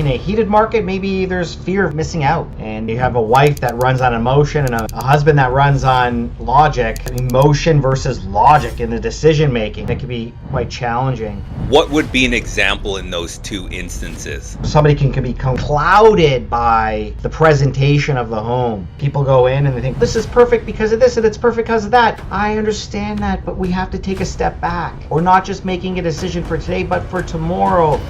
in a heated market, maybe there's fear of missing out. And you have a wife that runs on emotion and a husband that runs on logic. Emotion versus logic in the decision making. That can be quite challenging. What would be an example in those two instances? Somebody can become clouded by the presentation of the home. People go in and they think, this is perfect because of this and it's perfect because of that. I understand that, but we have to take a step back. We're not just making a decision for today, but for tomorrow.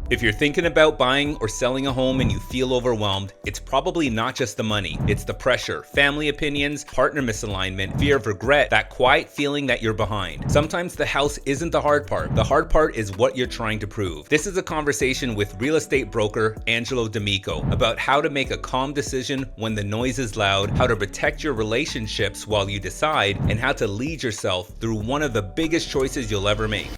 If you're thinking about buying or selling a home and you feel overwhelmed, it's probably not just the money. It's the pressure, family opinions, partner misalignment, fear of regret, that quiet feeling that you're behind. Sometimes the house isn't the hard part. The hard part is what you're trying to prove. This is a conversation with real estate broker Angelo D'Amico about how to make a calm decision when the noise is loud, how to protect your relationships while you decide, and how to lead yourself through one of the biggest choices you'll ever make.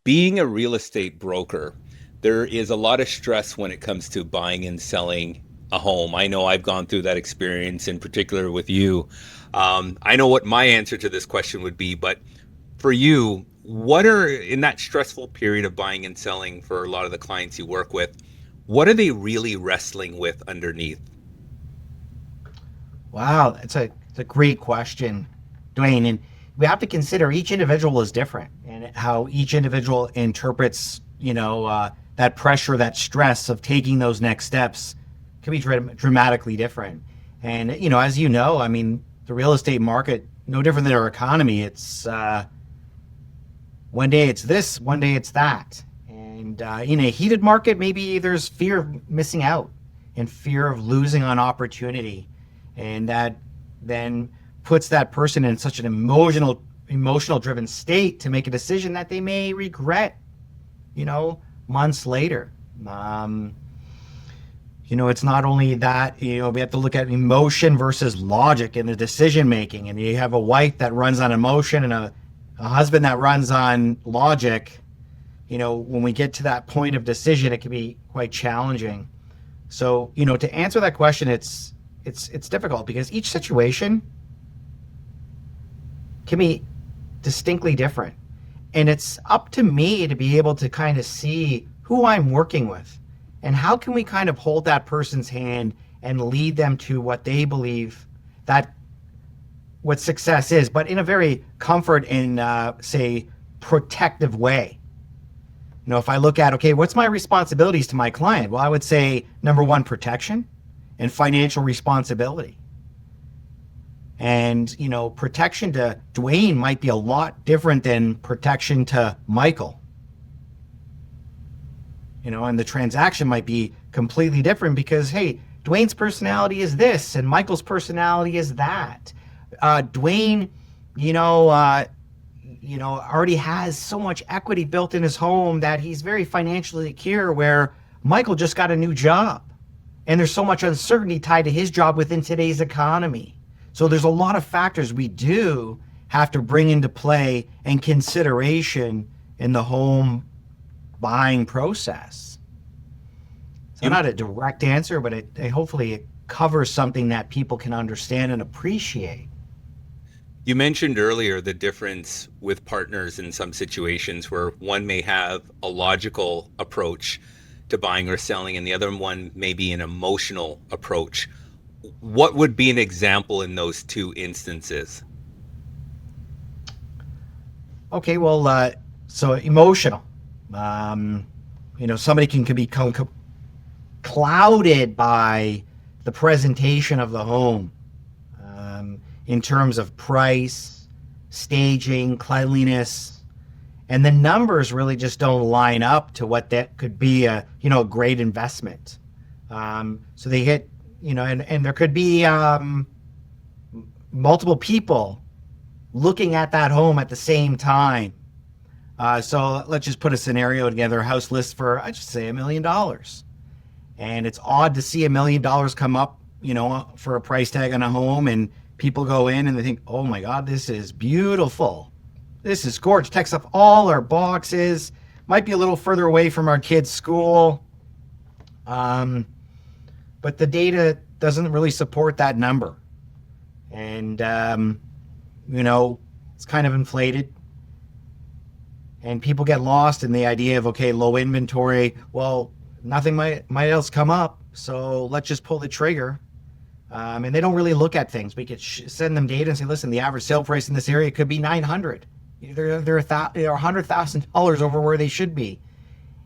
Being a real estate broker, there is a lot of stress when it comes to buying and selling a home. I know I've gone through that experience, in particular with you. I know what my answer to this question would be, but for you, what are, in that stressful period of buying and selling for a lot of the clients you work with, what are they really wrestling with underneath? Wow, it's a great question, Dwayne. And we have to consider each individual is different and how each individual interprets, that pressure, that stress of taking those next steps can be dramatically different. And, as you know, I mean, the real estate market, no different than our economy. It's one day it's this, one day it's that. And in a heated market, maybe there's fear of missing out and fear of losing on opportunity. And that then puts that person in such an emotional driven state to make a decision that they may regret, months later. It's not only that, we have to look at emotion versus logic in the decision making. And you have a wife that runs on emotion and a husband that runs on logic. When we get to that point of decision, it can be quite challenging. So, to answer that question, it's difficult because each situation can be distinctly different. And it's up to me to be able to kind of see who I'm working with and how can we kind of hold that person's hand and lead them to what they believe what success is, but in a very comfort and protective way. If I look at, okay, what's my responsibilities to my client? Well, I would say number one, protection and financial responsibility. And, protection to Dwayne might be a lot different than protection to Michael. And the transaction might be completely different because, hey, Dwayne's personality is this and Michael's personality is that. Dwayne, already has so much equity built in his home that he's very financially secure, where Michael just got a new job. And there's so much uncertainty tied to his job within today's economy. So there's a lot of factors we do have to bring into play and consideration in the home buying process. So not a direct answer, but hopefully it covers something that people can understand and appreciate. You mentioned earlier the difference with partners in some situations where one may have a logical approach to buying or selling and the other one may be an emotional approach. What would be an example in those two instances? Okay, well, so emotional. Somebody can become clouded by the presentation of the home in terms of price, staging, cleanliness, and the numbers really just don't line up to what that could be a great investment. So they hit, and there could be multiple people looking at that home at the same time. So let's just put a scenario together. A house lists for, I just say $1 million. And it's odd to see $1 million come up, for a price tag on a home, and people go in and they think, oh my God, this is beautiful. This is gorgeous. Checks off all our boxes. Might be a little further away from our kids' school. But the data doesn't really support that number. And, it's kind of inflated. And people get lost in the idea of, okay, low inventory. Well, nothing might else come up, so let's just pull the trigger. And they don't really look at things. We could send them data and say, listen, the average sale price in this area could be 900. They're $100,000 over where they should be.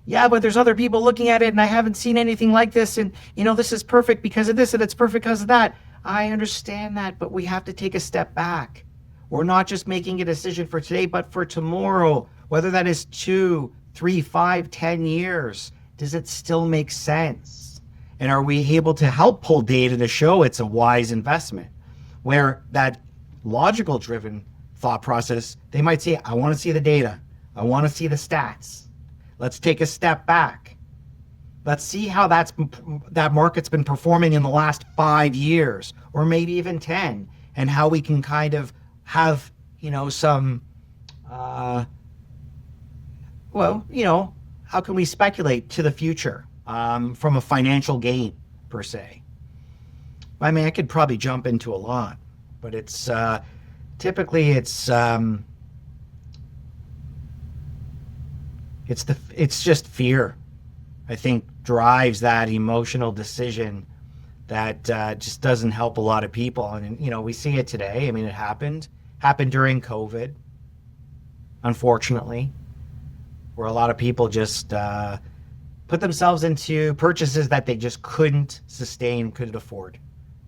Yeah, but there's other people looking at it, and I haven't seen anything like this. And this is perfect because of this, and it's perfect because of that. I understand that, but we have to take a step back. We're not just making a decision for today, but for tomorrow. Whether that is 2, 3, 5, 10 years, does it still make sense? And are we able to help pull data to show it's a wise investment? Where that logical driven thought process, they might say, I want to see the data. I want to see the stats. Let's take a step back. Let's see how that market's been performing in the last 5 years, or maybe even 10, and how we can kind of have, some, how can we speculate to the future from a financial gain, per se? I mean, I could probably jump into a lot, but it's typically it's just fear, I think, drives that emotional decision that just doesn't help a lot of people. And we see it today. I mean, it happened during COVID, unfortunately, where a lot of people just put themselves into purchases that they just couldn't sustain, couldn't afford.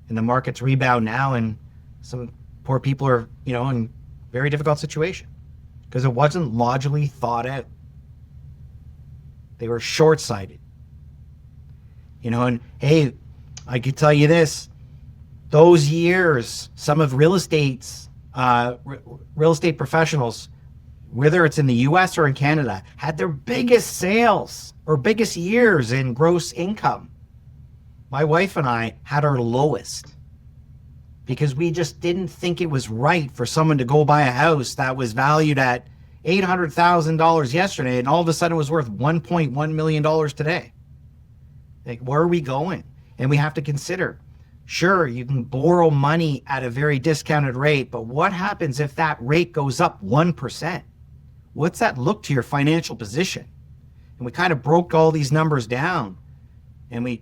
And the market's rebound now, and some poor people are, in very difficult situation because it wasn't logically thought out. They were short-sighted. And hey, I could tell you this, those years, some of real estate professionals, whether it's in the US or in Canada, had their biggest sales or biggest years in gross income. My wife and I had our lowest because we just didn't think it was right for someone to go buy a house that was valued at $800,000 yesterday, and all of a sudden it was worth $1.1 million today. Like, where are we going? And we have to consider, sure, you can borrow money at a very discounted rate, but what happens if that rate goes up 1%? What's that look to your financial position? And we kind of broke all these numbers down. And we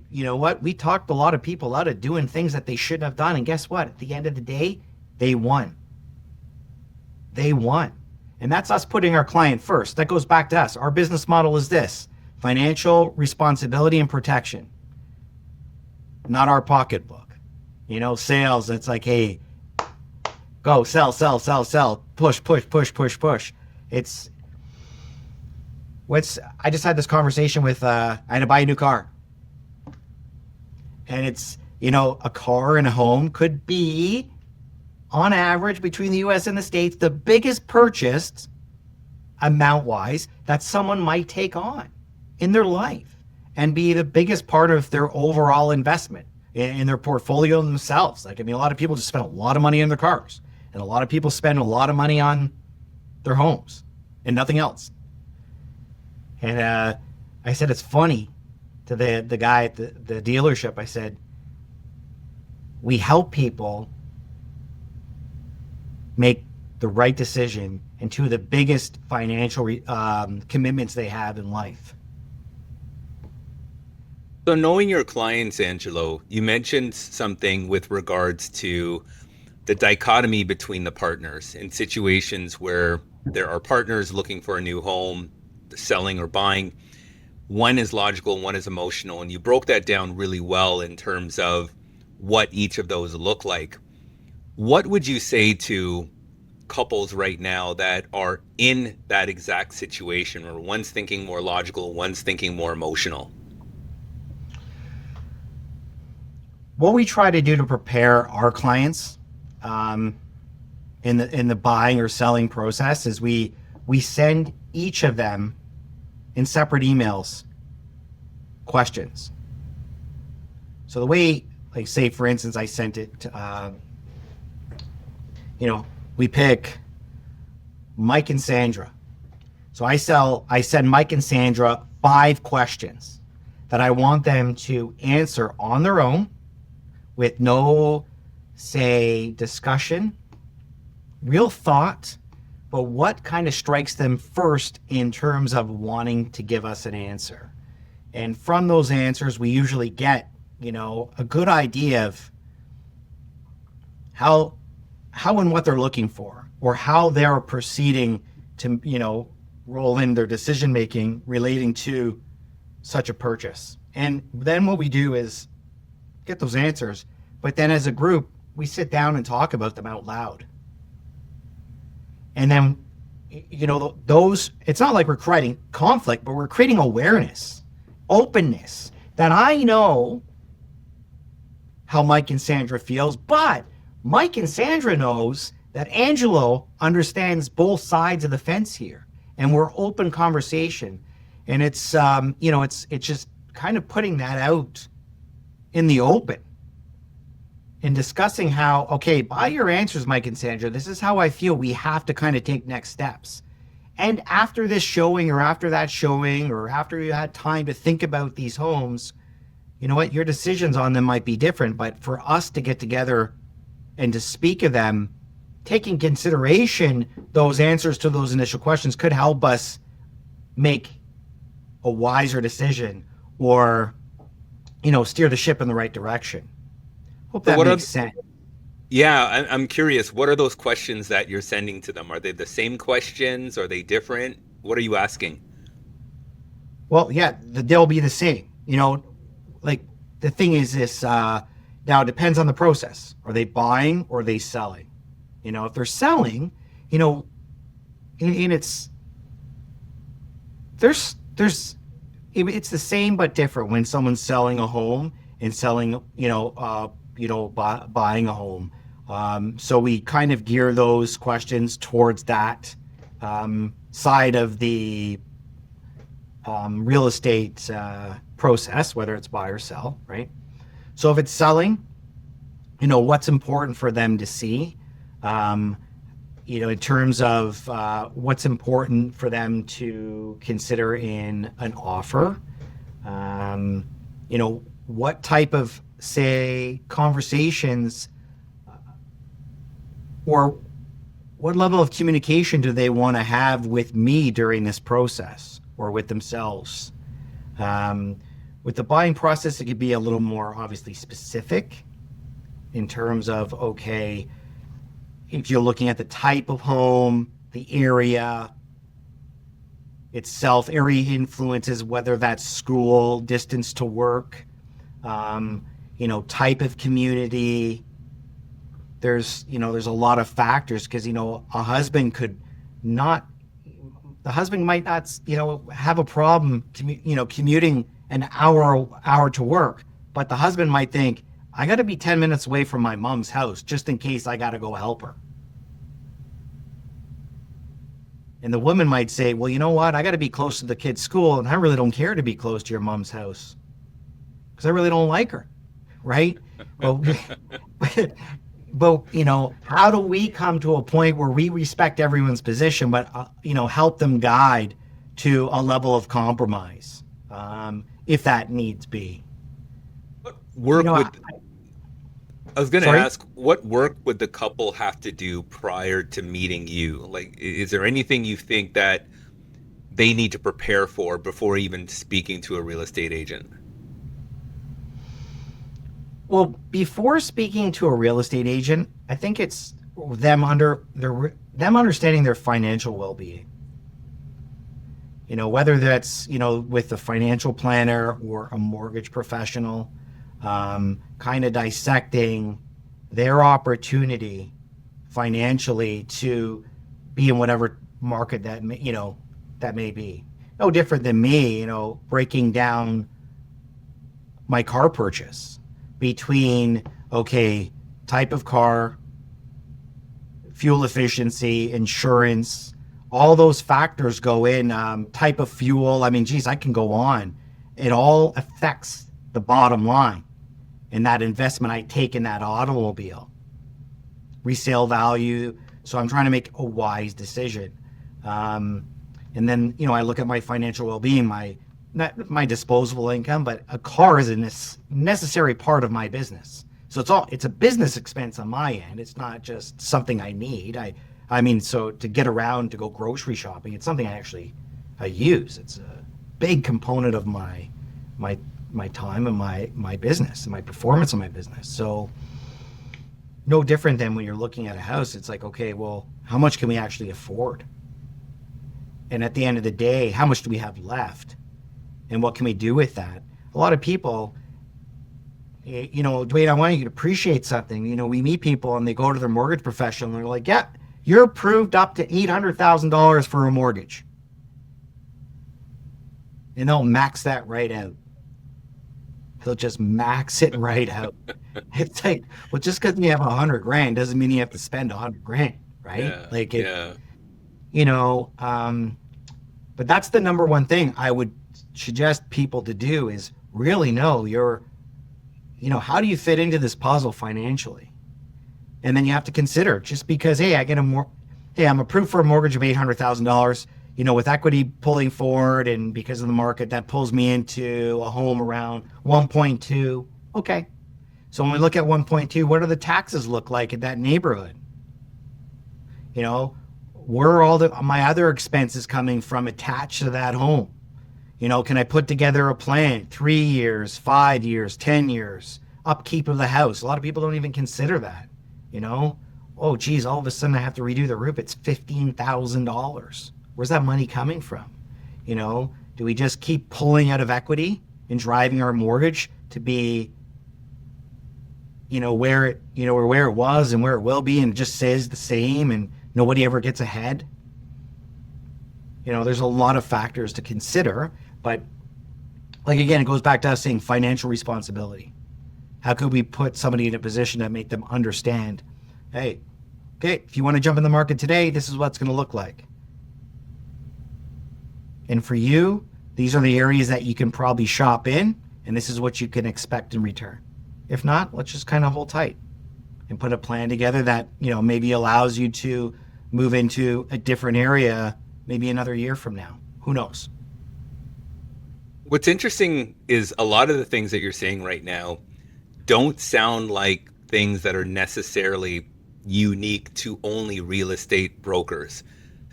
talked a lot of people out of doing things that they shouldn't have done. And guess what? At the end of the day, they won. They won. And that's us putting our client first. That goes back to us. Our business model is this: financial responsibility and protection, not our pocketbook. Sales, it's like, hey, go, sell, push. I just had this conversation with, I had to buy a new car. And it's, a car and a home could be, on average, between the US and the States, the biggest purchase, amount-wise, that someone might take on in their life and be the biggest part of their overall investment in their portfolio themselves. Like, a lot of people just spend a lot of money on their cars, and a lot of people spend a lot of money on their homes and nothing else. And I said, it's funny to the guy at the dealership. I said, we help people make the right decision and two of the biggest financial commitments they have in life. So knowing your clients, Angelo, you mentioned something with regards to the dichotomy between the partners in situations where there are partners looking for a new home, selling or buying. One is logical, one is emotional, and you broke that down really well in terms of what each of those look like. What would you say to couples right now that are in that exact situation where one's thinking more logical, one's thinking more emotional? What we try to do to prepare our clients in the buying or selling process is we send each of them in separate emails questions. So the way, like, say for instance, I sent it to, we pick Mike and Sandra. So I send Mike and Sandra 5 questions that I want them to answer on their own with no, say, discussion, real thought, but what kind of strikes them first in terms of wanting to give us an answer. And from those answers, we usually get, a good idea of how and what they're looking for, or how they're proceeding to, roll in their decision making relating to such a purchase. And then what we do is get those answers, but then as a group, we sit down and talk about them out loud. And then, those, it's not like we're creating conflict, but we're creating awareness, openness, that I know how Mike and Sandra feels, but Mike and Sandra knows that Angelo understands both sides of the fence here, and we're open conversation. And it's, it's just kind of putting that out in the open and discussing how, okay, by your answers, Mike and Sandra, this is how I feel we have to kind of take next steps. And after this showing, or after that showing, or after you had time to think about these homes, you know what, your decisions on them might be different, but for us to get together and to speak of them, taking consideration those answers to those initial questions could help us make a wiser decision, or, steer the ship in the right direction. Hope that makes sense. Yeah, I'm curious. What are those questions that you're sending to them? Are they the same questions? Are they different? What are you asking? Well, yeah, they'll be the same. Like the thing is this, now it depends on the process. Are they buying or are they selling? If they're selling, and it's, it's the same but different when someone's selling a home and selling, buying a home. So we kind of gear those questions towards that side of the real estate process, whether it's buy or sell, right? So if it's selling, what's important for them to see, in terms of what's important for them to consider in an offer, what type of, say, conversations or what level of communication do they want to have with me during this process, or with themselves? With the buying process, it could be a little more obviously specific in terms of, okay, if you're looking at the type of home, the area itself, area influences, whether that's school, distance to work, type of community. There's a lot of factors, because, the husband might not, have a problem, commuting an hour to work, but the husband might think, I got to be 10 minutes away from my mom's house just in case I got to go help her. And the woman might say, well, you know what? I got to be close to the kid's school, and I really don't care to be close to your mom's house because I really don't like her, right? But how do we come to a point where we respect everyone's position, but, help them guide to a level of compromise, if that needs be? I was going to ask, what work would the couple have to do prior to meeting you? Like, is there anything you think that they need to prepare for before even speaking to a real estate agent? Well, before speaking to a real estate agent, I think it's them understanding their financial well-being. Whether that's, with a financial planner or a mortgage professional, kind of dissecting their opportunity financially to be in whatever market that may be. No different than me, breaking down my car purchase between, okay, type of car, fuel efficiency, insurance, all those factors go in, type of fuel. I mean, geez, I can go on. It all affects the bottom line and that investment I take in that automobile, resale value. So I'm trying to make a wise decision. And then, I look at my financial well-being, not my disposable income, but a car is a necessary part of my business. So it's a business expense on my end. It's not just something I need. I I mean, so to get around to go grocery shopping, it's something I use. It's a big component of my time and my business and my performance of my business. So no different than when you're looking at a house. It's like, okay, well, how much can we actually afford? And at the end of the day, how much do we have left? And what can we do with that? A lot of people, you know, Dwayne, I want you to appreciate something. You know, we meet people and they go to their mortgage professional and they're like, yeah, you're approved up to $800,000 for a mortgage. And they'll max that right out. They'll just max it right out. It's like, well, just because you have $100,000 doesn't mean you have to spend $100,000, right? Yeah, Like, yeah. you know, but that's the number one thing I would suggest people to do is really know how do you fit into this puzzle financially? And then you have to consider, just because, hey, I'm approved for a mortgage of $800,000, you know, with equity pulling forward and because of the market, that pulls me into a home around 1.2. Okay. So when we look at 1.2, what do the taxes look like in that neighborhood? You know, where are all my other expenses coming from attached to that home? You know, can I put together a plan, 3 years, 5 years, 10 years, upkeep of the house? A lot of people don't even consider that, you know? Oh, geez, all of a sudden I have to redo the roof. It's $15,000. Where's that money coming from? You know, do we just keep pulling out of equity and driving our mortgage to be, where it was and where it will be, and it just stays the same and nobody ever gets ahead? You know, there's a lot of factors to consider, but like, again, it goes back to us saying financial responsibility. How could we put somebody in a position to make them understand, hey, okay, if you want to jump in the market today, this is what it's going to look like. And for you, these are the areas that you can probably shop in, and this is what you can expect in return. If not, let's just kind of hold tight and put a plan together that, maybe allows you to move into a different area maybe another year from now. Who knows? What's interesting is a lot of the things that you're saying right now don't sound like things that are necessarily unique to only real estate brokers.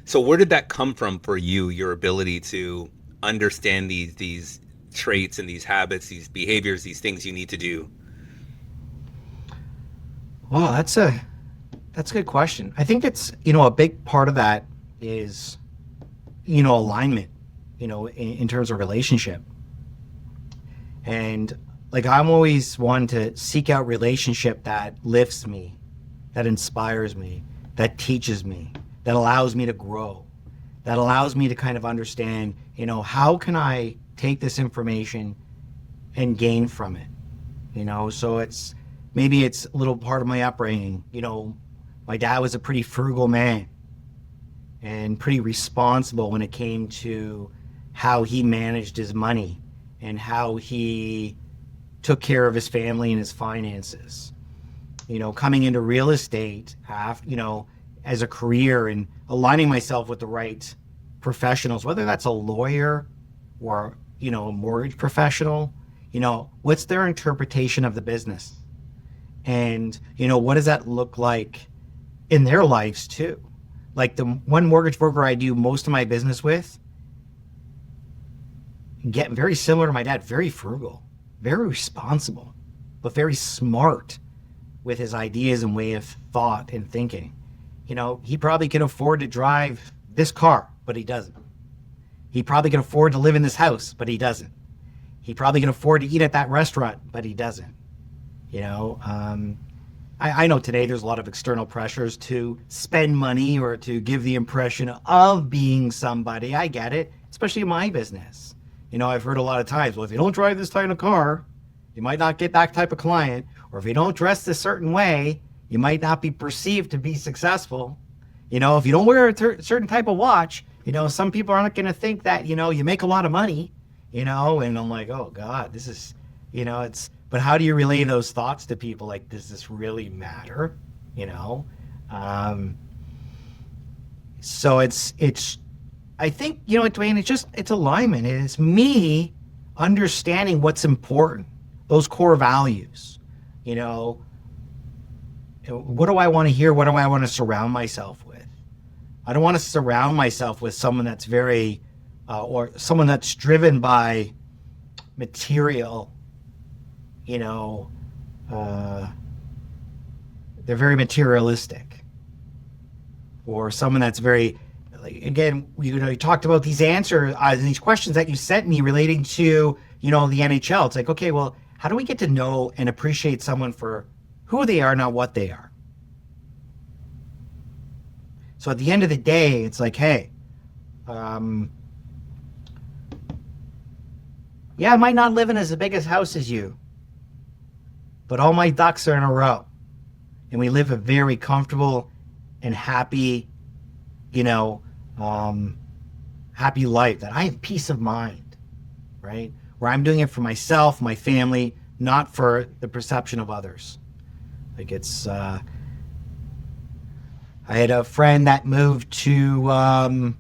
So where did that come from for you, your ability to understand these traits and these habits, these behaviors, these things you need to do? Well, that's a good question. I think it's, a big part of that is, alignment, in terms of relationship. And like, I'm always one to seek out relationship that lifts me, that inspires me, that teaches me, that allows me to grow, that allows me to kind of understand, how can I take this information and gain from it? So maybe it's a little part of my upbringing. My dad was a pretty frugal man and pretty responsible when it came to how he managed his money and how he took care of his family and his finances. Coming into real estate, as a career and aligning myself with the right professionals, whether that's a lawyer or, a mortgage professional, what's their interpretation of the business? And, what does that look like in their lives too? Like, the one mortgage broker I do most of my business with, get very similar to my dad, very frugal, very responsible, but very smart with his ideas and way of thought and thinking. He probably can afford to drive this car, but he doesn't. He probably can afford to live in this house, but he doesn't. He probably can afford to eat at that restaurant, but he doesn't. I know today there's a lot of external pressures to spend money or to give the impression of being somebody. I get it, especially in my business. I've heard a lot of times, well, if you don't drive this type of car, you might not get that type of client. Or if you don't dress this certain way, you might not be perceived to be successful. If you don't wear a certain type of watch, some people aren't going to think that, you make a lot of money, and I'm like, oh God, this is, but how do you relay those thoughts to people? Like, does this really matter? So it's, I think, Dwayne, it's alignment. It's me understanding what's important, those core values. What do I want to hear? What do I want to surround myself with? I don't want to surround myself with someone that's very, or someone that's driven by material, you know, they're very materialistic, or someone that's very, like, again, you talked about these answers, these questions that you sent me relating to, the NHL. It's like, okay, well, how do we get to know and appreciate someone for who they are, not what they are? So at the end of the day, it's like, hey, yeah, I might not live in as big a house as you, but all my ducks are in a row. And we live a very comfortable and happy, happy life, that I have peace of mind, right? Where I'm doing it for myself, my family, not for the perception of others. Like it's, I had a friend that moved to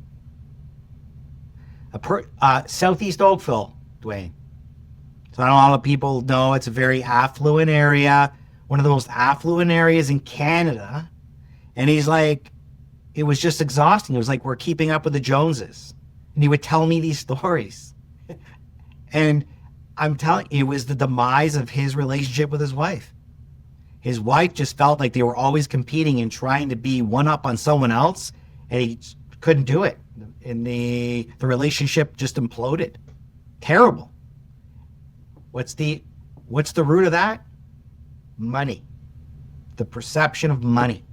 Southeast Oakville, Dwayne. So I know a lot of people know it's a very affluent area, one of the most affluent areas in Canada. And he's like, it was just exhausting. It was like we're keeping up with the Joneses. And he would tell me these stories. And I'm telling you, it was the demise of his relationship with his wife. His wife just felt like they were always competing and trying to be one up on someone else, and he couldn't do it. And the relationship just imploded. Terrible. What's the root of that? Money. The perception of money.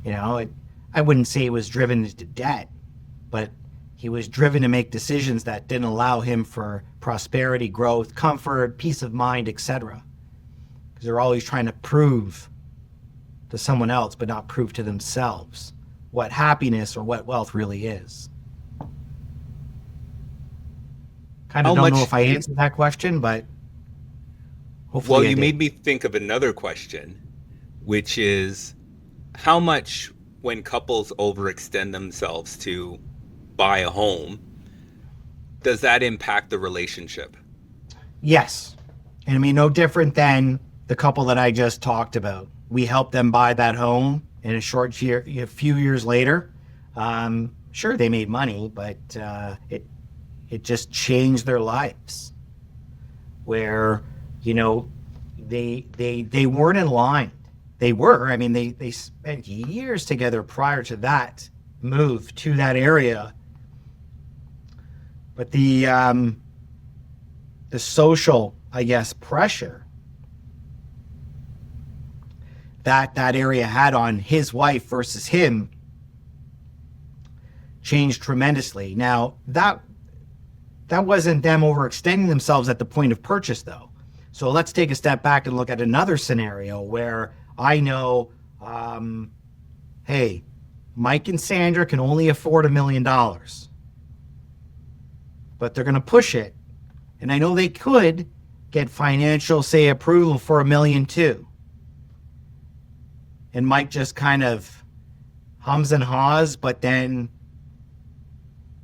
I wouldn't say he was driven to debt, but he was driven to make decisions that didn't allow him for prosperity, growth, comfort, peace of mind, etc. Because they're always trying to prove to someone else, but not prove to themselves what happiness or what wealth really is. Kind of don't know if I answered that question, but hopefully Well, you made me think of another question, which is how much, when couples overextend themselves to buy a home, does that impact the relationship? Yes. And I mean, no different than the couple that I just talked about. We helped them buy that home in a few years later. Sure, they made money, but it just changed their lives. Where, they weren't in line. They were. I mean, they spent years together prior to that move to that area. But the social, I guess, pressure that area had on his wife versus him changed tremendously. Now, that wasn't them overextending themselves at the point of purchase, though. So let's take a step back and look at another scenario where I know, hey, Mike and Sandra can only afford $1 million, but they're going to push it. And I know they could get financial, say, approval for $1 million too. And Mike just kind of hums and haws, but then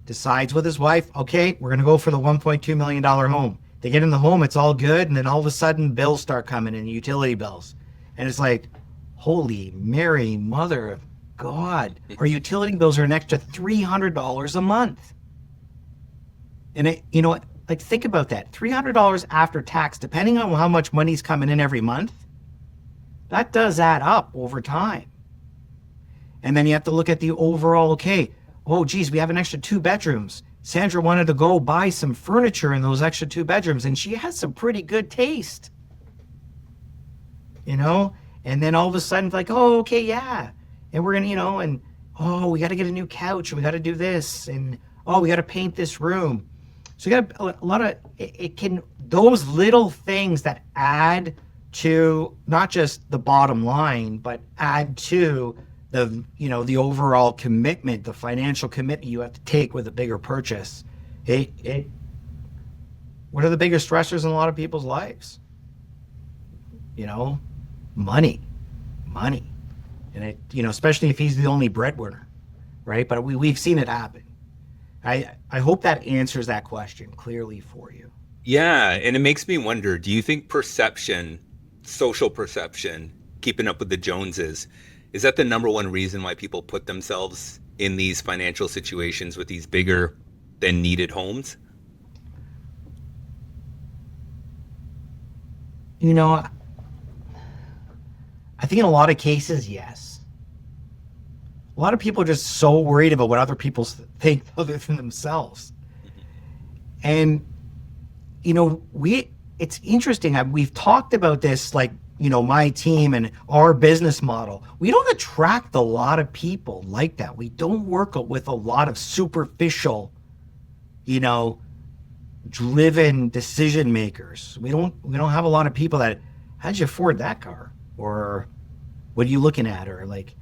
decides with his wife, okay, we're going to go for the $1.2 million home. They get in the home, it's all good. And then all of a sudden bills start coming in, utility bills. And it's like, holy Mary, mother of God, our utility bills are an extra $300 a month. And like, think about that. $300 after tax, depending on how much money's coming in every month, that does add up over time. And then you have to look at the overall, okay, oh geez, we have an extra 2 bedrooms. Sandra wanted to go buy some furniture in those extra 2 bedrooms, and she has some pretty good taste. And then all of a sudden, like, oh, okay, yeah. And we're going to, and, oh, we got to get a new couch, and we got to do this, and, oh, we got to paint this room. So you got a lot of, those little things that add to not just the bottom line, but add to the overall commitment, the financial commitment you have to take with a bigger purchase. What are the biggest stressors in a lot of people's lives? Money. And especially if he's the only breadwinner, right? But we've seen it happen. I hope that answers that question clearly for you. Yeah, and it makes me wonder, do you think social perception, keeping up with the Joneses, Is that the number one reason why people put themselves in these financial situations with these bigger than needed homes? You know, I think in a lot of cases, yes. A lot of people are just so worried about what other people think other than themselves. And, it's interesting. We've talked about this, like, my team and our business model. We don't attract a lot of people like that. We don't work with a lot of superficial, driven decision makers. We don't have a lot of people that, how'd you afford that car? Or what are you looking at? Or like,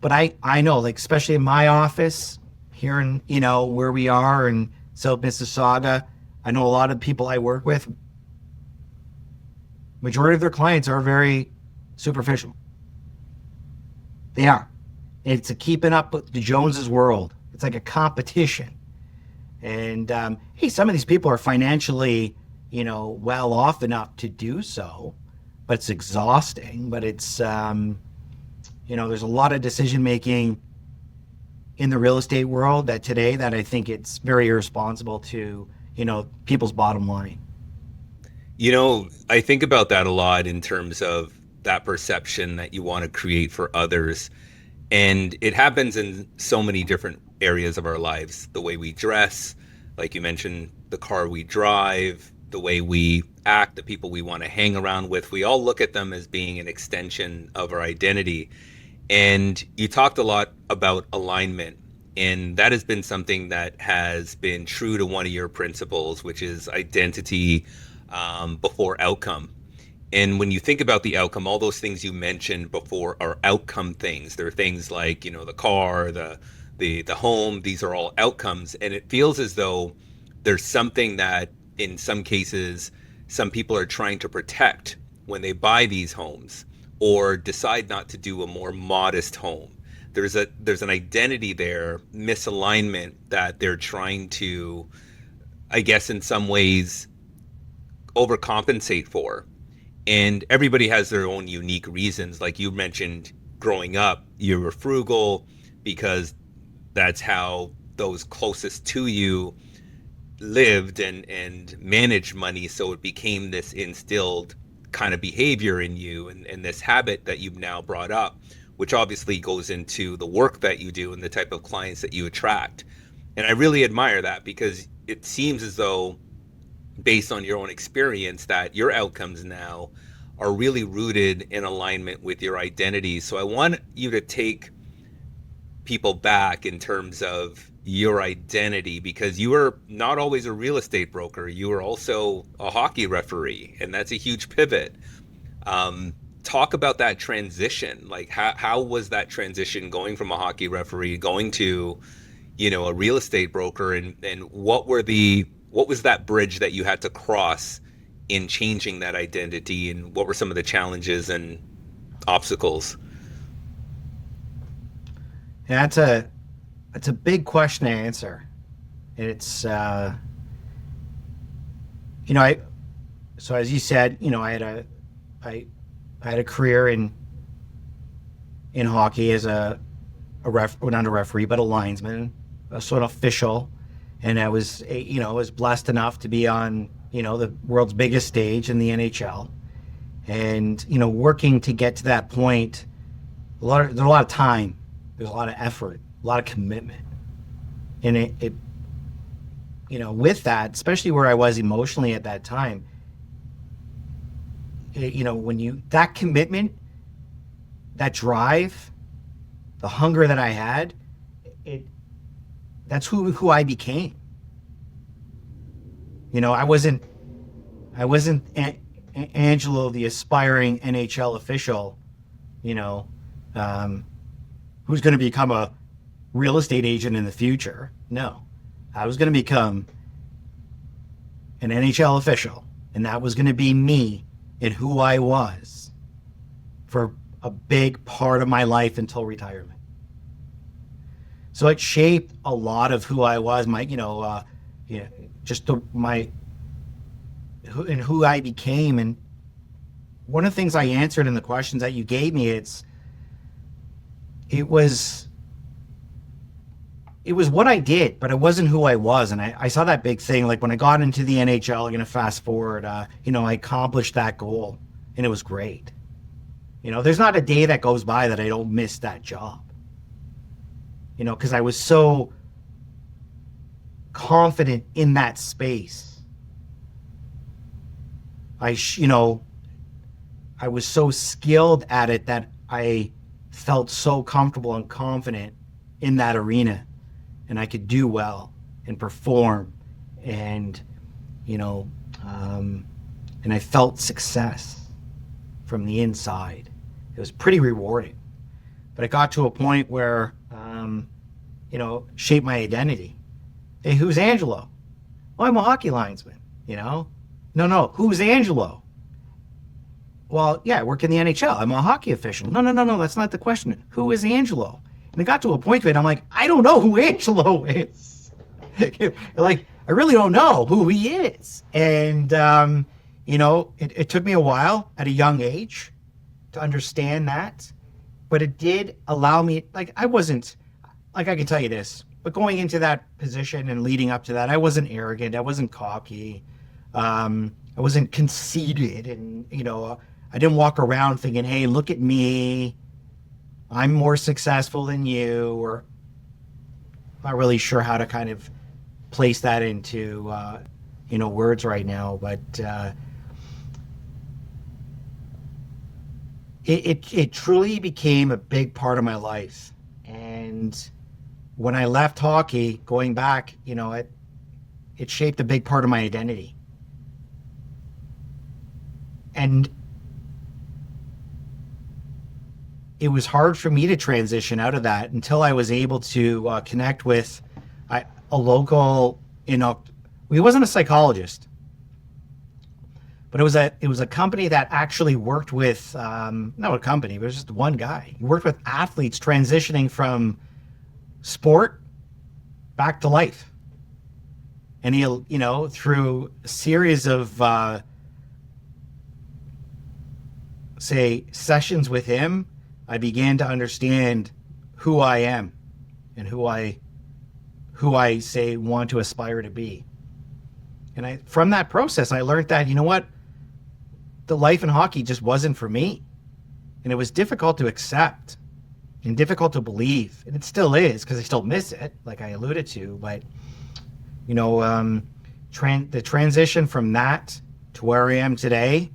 but I know, like, especially in my office here in, where we are in South Mississauga, I know a lot of people I work with, majority of their clients are very superficial. They are. It's a keeping up with the Joneses world. It's like a competition. And hey, some of these people are financially, well off enough to do so, but it's exhausting. But it's, there's a lot of decision making in the real estate world that I think it's very irresponsible to, people's bottom line. I think about that a lot in terms of that perception that you want to create for others. And it happens in so many different areas of our lives. The way we dress, like you mentioned, the car we drive, the way we act, the people we want to hang around with. We all look at them as being an extension of our identity. And you talked a lot about alignment. And that has been something that has been true to one of your principles, which is identity before outcome. And when you think about the outcome, all those things you mentioned before are outcome things. They're things like, the car, the home, these are all outcomes. And it feels as though there's something that in some cases, some people are trying to protect when they buy these homes or decide not to do a more modest home. There's an identity there, misalignment that they're trying to, I guess, in some ways overcompensate for. And everybody has their own unique reasons. Like you mentioned, growing up, you were frugal because that's how those closest to you lived and managed money. So it became this instilled kind of behavior in you and this habit that you've now brought up, which obviously goes into the work that you do and the type of clients that you attract. And I really admire that because it seems as though, based on your own experience, that your outcomes now are really rooted in alignment with your identity. So I want you to take people back in terms of your identity, because you were not always a real estate broker. You were also a hockey referee, and that's a huge pivot. Talk about that transition. Like how was that transition going from a hockey referee going to, a real estate broker, and what was that bridge that you had to cross in changing that identity, and what were some of the challenges and obstacles? Yeah, that's a big question to answer. It's so as you said, I had a career in hockey as not a referee, but a linesman, a sort of official. And I was blessed enough to be on, the world's biggest stage in the NHL. And, working to get to that point, there's a lot of time, there's a lot of effort, a lot of commitment. And it with that, especially where I was emotionally at that time, that commitment, that drive, the hunger that I had, that's who I became. I wasn't Angelo, the aspiring NHL official, who's going to become a real estate agent in the future. No, I was going to become an NHL official, and that was going to be me and who I was for a big part of my life until retirement. So it shaped a lot of who I was, who I became. And one of the things I answered in the questions that you gave me, it's, it was what I did, but it wasn't who I was. And I saw that big thing. Like when I got into the NHL, I'm going to fast forward, I accomplished that goal and it was great. There's not a day that goes by that I don't miss that job. Because I was so confident in that space. I was so skilled at it that I felt so comfortable and confident in that arena, and I could do well and perform, and and I felt success from the inside. It was pretty rewarding, but it got to a point where shaped my identity. Hey, who's Angelo? Well, I'm a hockey linesman. No, who's Angelo? Well, yeah, I work in the NHL. I'm a hockey official. No, that's not the question. Who is Angelo? And it got to a point where I'm like, I don't know who Angelo is. Like, I really don't know who he is. And, it took me a while at a young age to understand that. But it did allow me, I can tell you this, but going into that position and leading up to that, I wasn't arrogant. I wasn't cocky. I wasn't conceited. And, I didn't walk around thinking, hey, look at me. I'm more successful than you. Or I'm not really sure how to kind of place that into, words right now. But it truly became a big part of my life. And when I left hockey, going back, it shaped a big part of my identity. And it was hard for me to transition out of that until I was able to connect with a local, he wasn't a psychologist, but it was a company that actually worked with, not a company, but it was just one guy. He worked with athletes transitioning from sport back to life. And he, through a series of, sessions with him, I began to understand who I am and who I want to aspire to be. And from that process, I learned that, the life in hockey just wasn't for me. And it was difficult to accept and difficult to believe. And it still is, because I still miss it, like I alluded to. But, the transition from that to where I am today,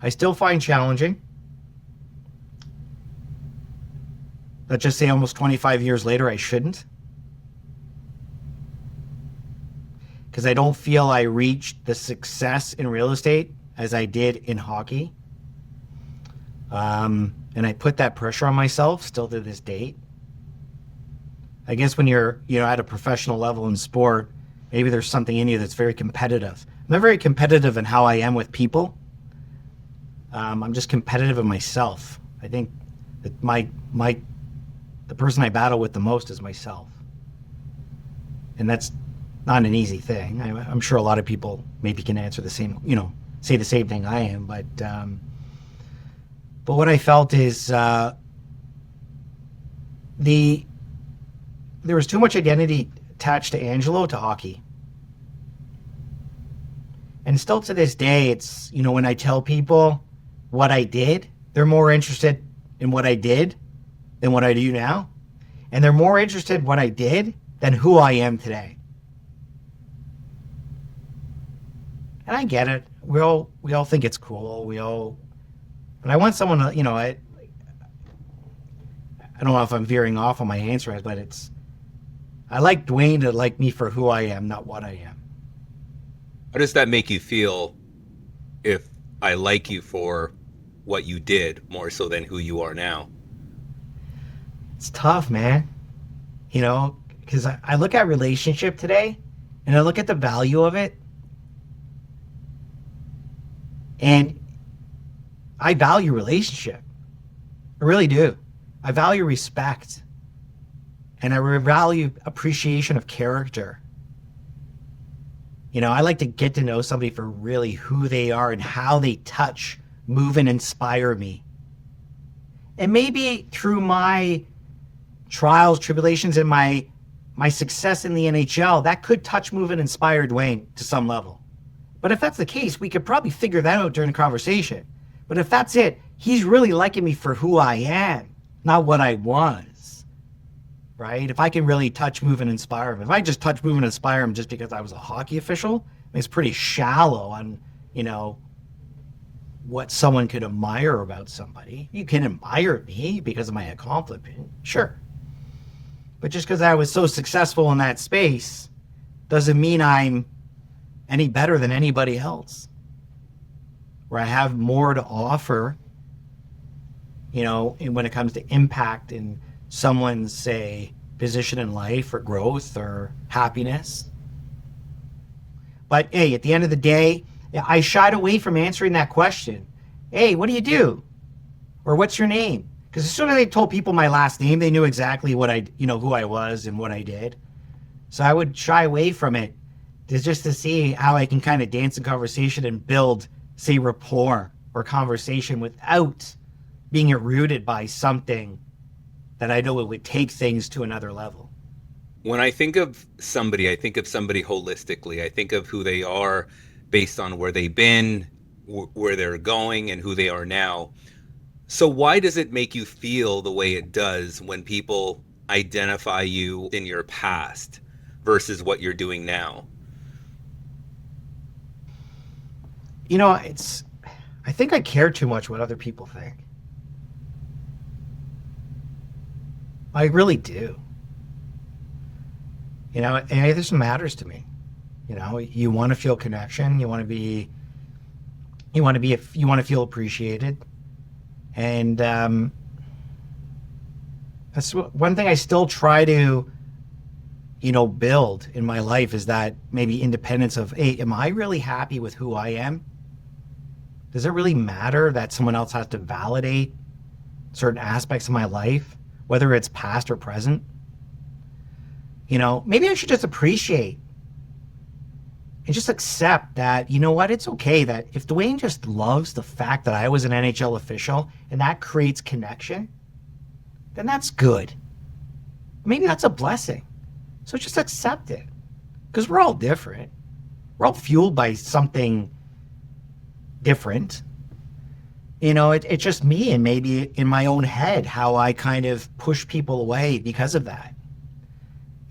I still find challenging. Let's just say almost 25 years later, I shouldn't. Because I don't feel I reached the success in real estate as I did in hockey. And I put that pressure on myself still to this date. I guess when you're, at a professional level in sport, maybe there's something in you that's very competitive. I'm not very competitive in how I am with people. I'm just competitive in myself. I think that the person I battle with the most is myself. And that's not an easy thing. I'm sure a lot of people maybe can answer the same, say the same thing I am. But what I felt is there was too much identity attached to Angelo to hockey. And still to this day, it's, when I tell people what I did, they're more interested in what I did than what I do now. And they're more interested in what I did than who I am today. And I get it. We all think it's cool. But I want someone to, I don't know if I'm veering off on my answer, but I like Dwayne to like me for who I am, not what I am. How does that make you feel if I like you for what you did more so than who you are now? It's tough, man. Because I look at relationship today and I look at the value of it. And I value relationship. I really do. I value respect. And I value appreciation of character. I like to get to know somebody for really who they are and how they touch, move, and inspire me. And maybe through my trials, tribulations, and my success in the NHL, that could touch, move, and inspire Dwayne to some level. But if that's the case, we could probably figure that out during the conversation. But if that's it, he's really liking me for who I am, not what I was, right? If I can really touch, move, and inspire him. If I just touch, move, and inspire him just because I was a hockey official, it's pretty shallow on, what someone could admire about somebody. You can admire me because of my accomplishment, sure. But just because I was so successful in that space doesn't mean I'm any better than anybody else. Where I have more to offer, when it comes to impact in someone's, say, position in life or growth or happiness. But hey, at the end of the day, I shied away from answering that question. Hey, what do you do? Or what's your name? Because as soon as I told people my last name, they knew exactly what who I was and what I did. So I would shy away from it just to see how I can kind of dance in conversation and build, say, rapport or conversation without being rooted by something that I know it would take things to another level. When I think of somebody, I think of somebody holistically. I think of who they are based on where they've been, where they're going, and who they are now. So why does it make you feel the way it does when people identify you in your past versus what you're doing now? I think I care too much what other people think. I really do. And this matters to me. You want to feel connection. You want to feel appreciated. And that's one thing I still try to, build in my life is that maybe independence of, hey, am I really happy with who I am? Does it really matter that someone else has to validate certain aspects of my life, whether it's past or present? Maybe I should just appreciate and just accept that, it's okay that if Dwayne just loves the fact that I was an NHL official and that creates connection, then that's good. Maybe that's a blessing. So just accept it, because we're all different. We're all fueled by something different. It's just me and maybe in my own head how I kind of push people away because of that.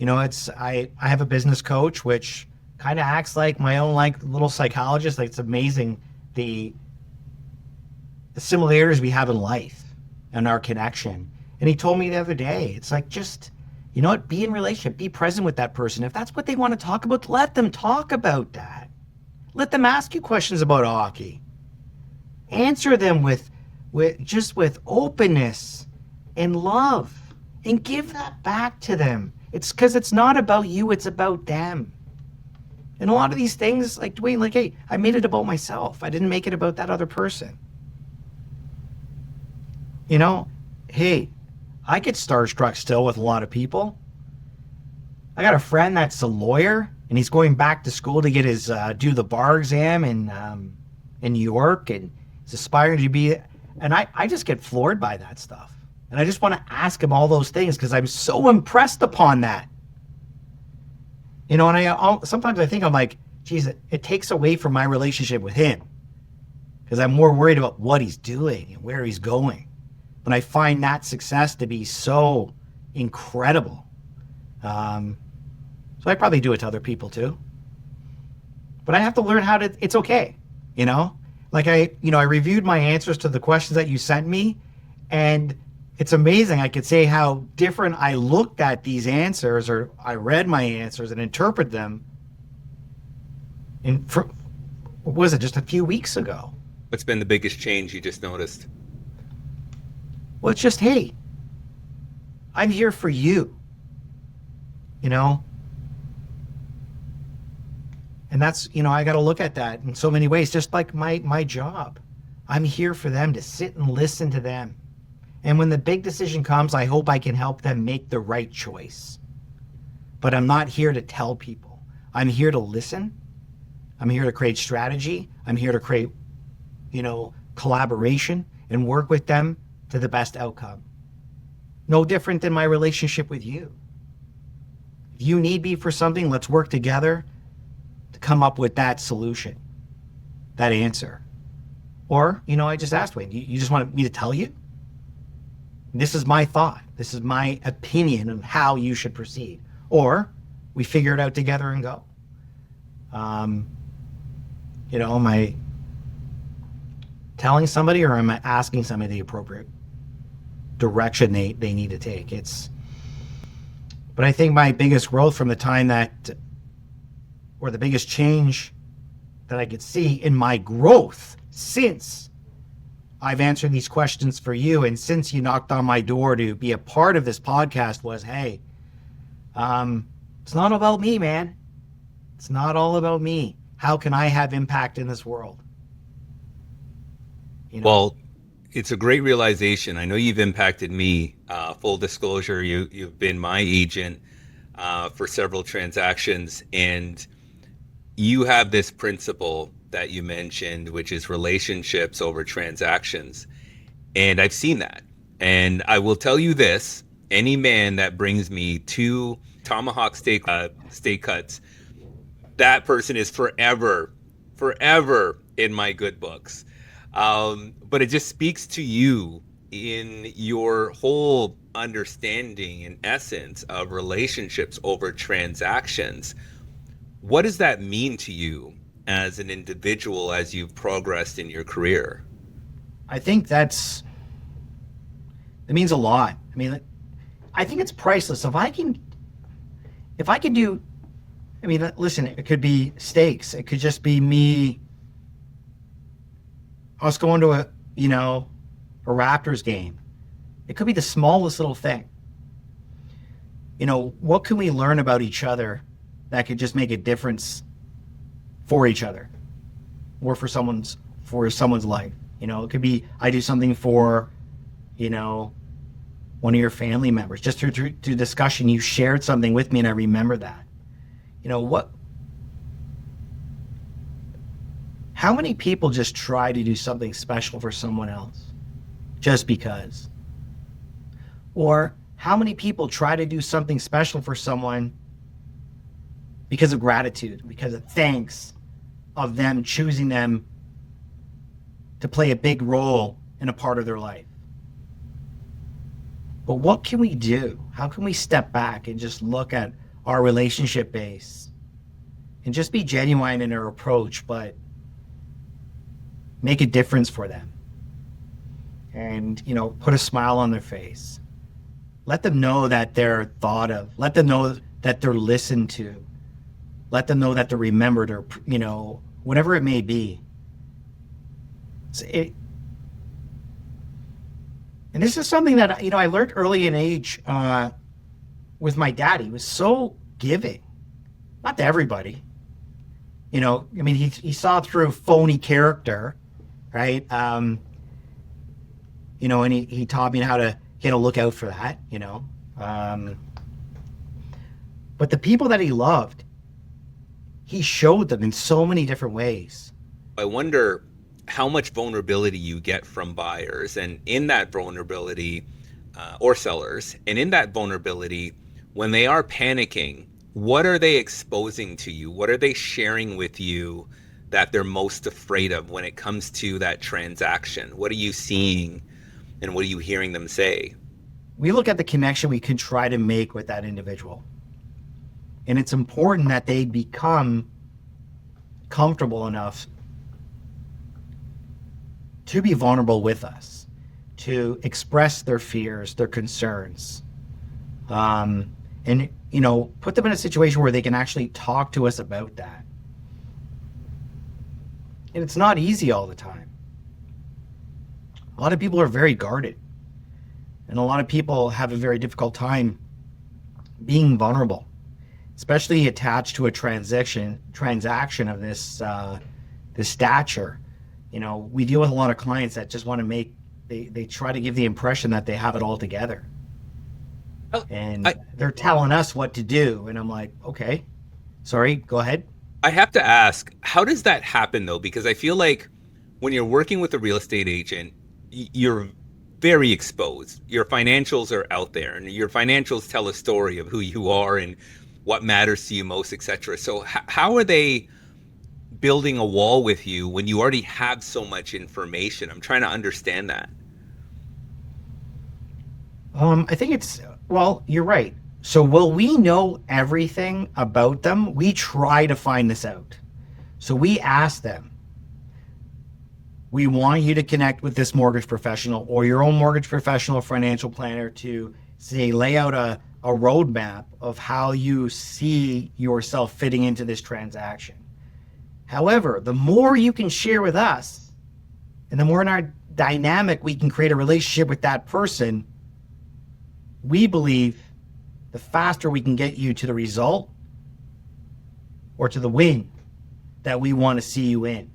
I have a business coach, which kind of acts like my own little psychologist. It's amazing the similarities we have in life and our connection. And he told me the other day, it's like, just, be in relationship, be present with that person. If that's what they want to talk about, let them talk about that. Let them ask you questions about hockey. Answer them with openness and love, and give that back to them. It's because it's not about you, it's about them. And a lot of these things, like Dwayne, hey, I made it about myself. I didn't make it about that other person. Hey, I get starstruck still with a lot of people. I got a friend that's a lawyer, and he's going back to school to get his do the bar exam in New York, and he's aspiring to be. And I just get floored by that stuff, and I just want to ask him all those things because I'm so impressed upon that. And sometimes I think I'm like, geez, it takes away from my relationship with him because I'm more worried about what he's doing and where he's going. But I find that success to be so incredible. So I probably do it to other people too. But I have to learn it's okay, I reviewed my answers to the questions that you sent me, and it's amazing. I could say how different I looked at these answers, or I read my answers and interpret them what was it, just a few weeks ago. What's been the biggest change you just noticed? Well, it's just, hey, I'm here for you, And that's, I got to look at that in so many ways, just like my job. I'm here for them, to sit and listen to them. And when the big decision comes, I hope I can help them make the right choice. But I'm not here to tell people. I'm here to listen. I'm here to create strategy. I'm here to create, collaboration and work with them to the best outcome. No different than my relationship with you. If you need me for something, let's work together to come up with that solution, that answer. Or, I just asked Wayne, you just want me to tell you? This is my thought. This is my opinion of how you should proceed. Or we figure it out together and go. Am I telling somebody, or am I asking somebody the appropriate direction they need to take? But I think my biggest growth from the time or the biggest change that I could see in my growth since I've answered these questions for you, and since you knocked on my door to be a part of this podcast, was, hey, it's not about me, man. It's not all about me. How can I have impact in this world? Well, it's a great realization. I know you've impacted me. Full disclosure, you've been my agent for several transactions, and you have this principle that you mentioned, which is relationships over transactions. And I've seen that. And I will tell you this, any man that brings me 2 tomahawk steak cuts, that person is forever in my good books. But it just speaks to you in your whole understanding and essence of relationships over transactions. What does that mean to you as an individual as you've progressed in your career? I think it means a lot. I mean, I think it's priceless. If I can do, listen, it could be steaks. It could just be me, us going to a Raptors game. It could be the smallest little thing. What can we learn about each other that could just make a difference for each other or for someone's life? It could be I do something for, one of your family members. Just through discussion, you shared something with me and I remember that. How many people just try to do something special for someone else just because? Or how many people try to do something special for someone because of gratitude, because of thanks of them choosing them to play a big role in a part of their life? But what can we do? How can we step back and just look at our relationship base and just be genuine in our approach, but make a difference for them? And, put a smile on their face. Let them know that they're thought of. Let them know that they're listened to. Let them know that they're remembered, or, whatever it may be. And this is something that, I learned early in age with my dad. He was so giving. Not to everybody. He saw through phony character, right? And he taught me how to look out for that, But the people that he loved, he showed them in so many different ways. I wonder how much vulnerability you get from buyers, and in that vulnerability, or sellers, and in that vulnerability, when they are panicking, what are they exposing to you? What are they sharing with you that they're most afraid of when it comes to that transaction? What are you seeing and what are you hearing them say? We look at the connection we can try to make with that individual. And it's important that they become comfortable enough to be vulnerable with us, to express their fears, their concerns, and put them in a situation where they can actually talk to us about that. And it's not easy all the time. A lot of people are very guarded, and a lot of people have a very difficult time being vulnerable, especially attached to a transaction of this stature. We deal with a lot of clients that just want to they try to give the impression that they have it all together. And they're telling us what to do. And I'm like, okay, sorry, go ahead. I have to ask, how does that happen though? Because I feel like when you're working with a real estate agent, you're very exposed. Your financials are out there, and your financials tell a story of who you are and what matters to you most, etc. So how are they building a wall with you when you already have so much information? I'm trying to understand that. I think well, you're right. So will we know everything about them? We try to find this out. So we ask them, we want you to connect with this mortgage professional or your own mortgage professional, financial planner, to say, lay out a roadmap of how you see yourself fitting into this transaction. However, the more you can share with us and the more in our dynamic we can create a relationship with that person, we believe the faster we can get you to the result or to the win that we want to see you in.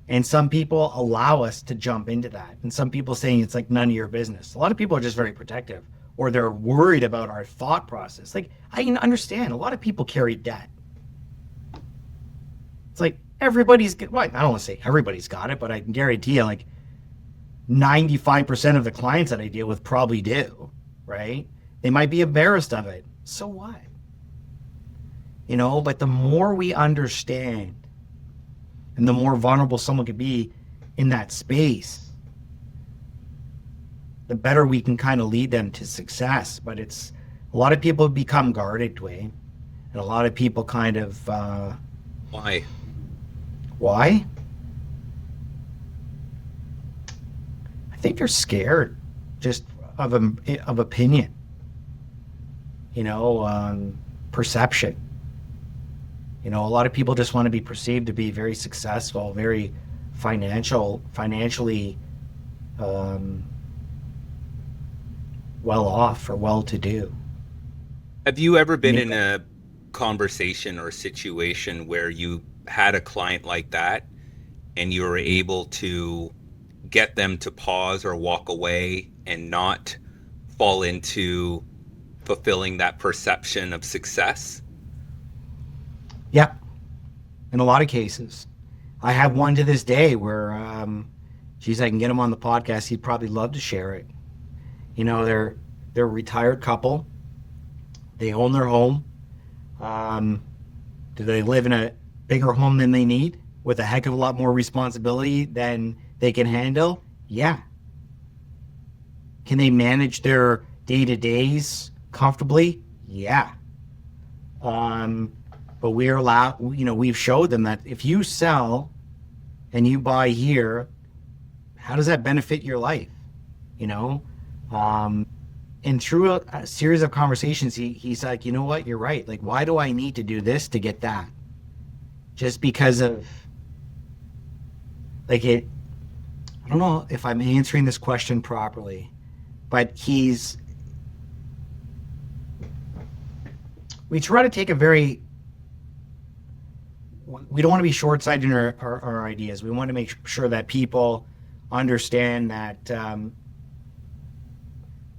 And some people allow us to jump into that. And some people saying it's like none of your business. A lot of people are just very protective, or they're worried about our thought process. Like, I can understand a lot of people carry debt. It's like everybody's, well, I don't want to say everybody's got it, but I can guarantee you like 95% of the clients that I deal with probably do, right? They might be embarrassed of it. So what? You know, but the more we understand and the more vulnerable someone could be in that space, the better we can kind of lead them to success. But it's, a lot of people become guarded, Dwayne. And a lot of people kind of... Why? Why? I think they're scared just of opinion, you know, perception. You know, a lot of people just want to be perceived to be very successful, very financially well off or well-to-do. Have you ever been in a conversation or a situation where you had a client like that and you were able to get them to pause or walk away and not fall into fulfilling that perception of success? Yeah, in a lot of cases. I have one to this day where, geez, I can get him on the podcast. He'd probably love to share it. You know, they're a retired couple. They own their home. Do they live in a bigger home than they need with a heck of a lot more responsibility than they can handle? Yeah. Can they manage their day-to-days comfortably? Yeah. But we're allowed, you know, we've showed them that if you sell and you buy here, how does that benefit your life? You know? And through a series of conversations, he's like, you know what, you're right. Like, why do I need to do this to get that? Just because of, like, I don't know if I'm answering this question properly, but we try to take we don't want to be short-sighted in our ideas. We want to make sure that people understand that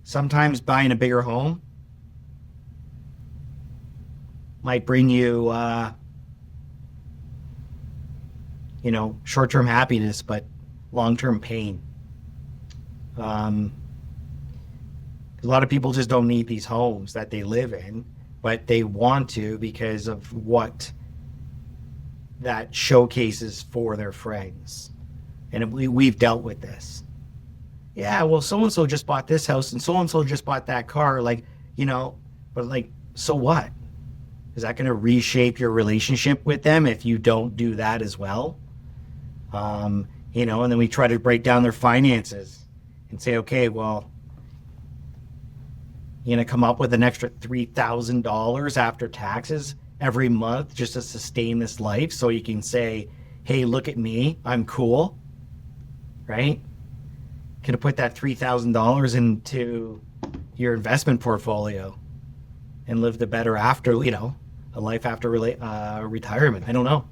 sometimes buying a bigger home might bring you, you know, short-term happiness, but long-term pain. A lot of people just don't need these homes that they live in, but they want to because of what that showcases for their friends. And we've dealt with this. Yeah, well, so-and-so just bought this house and so-and-so just bought that car. Like, you know, but like, so what? Is that going to reshape your relationship with them if you don't do that as well? You know, and then we try to break down their finances and say, okay, well, you're going to come up with an extra $3,000 after taxes every month just to sustain this life, so you can say, hey, look at me, I'm cool, right? Could have put that $3,000 into your investment portfolio and lived a better after, you know, a life after retirement. I don't know.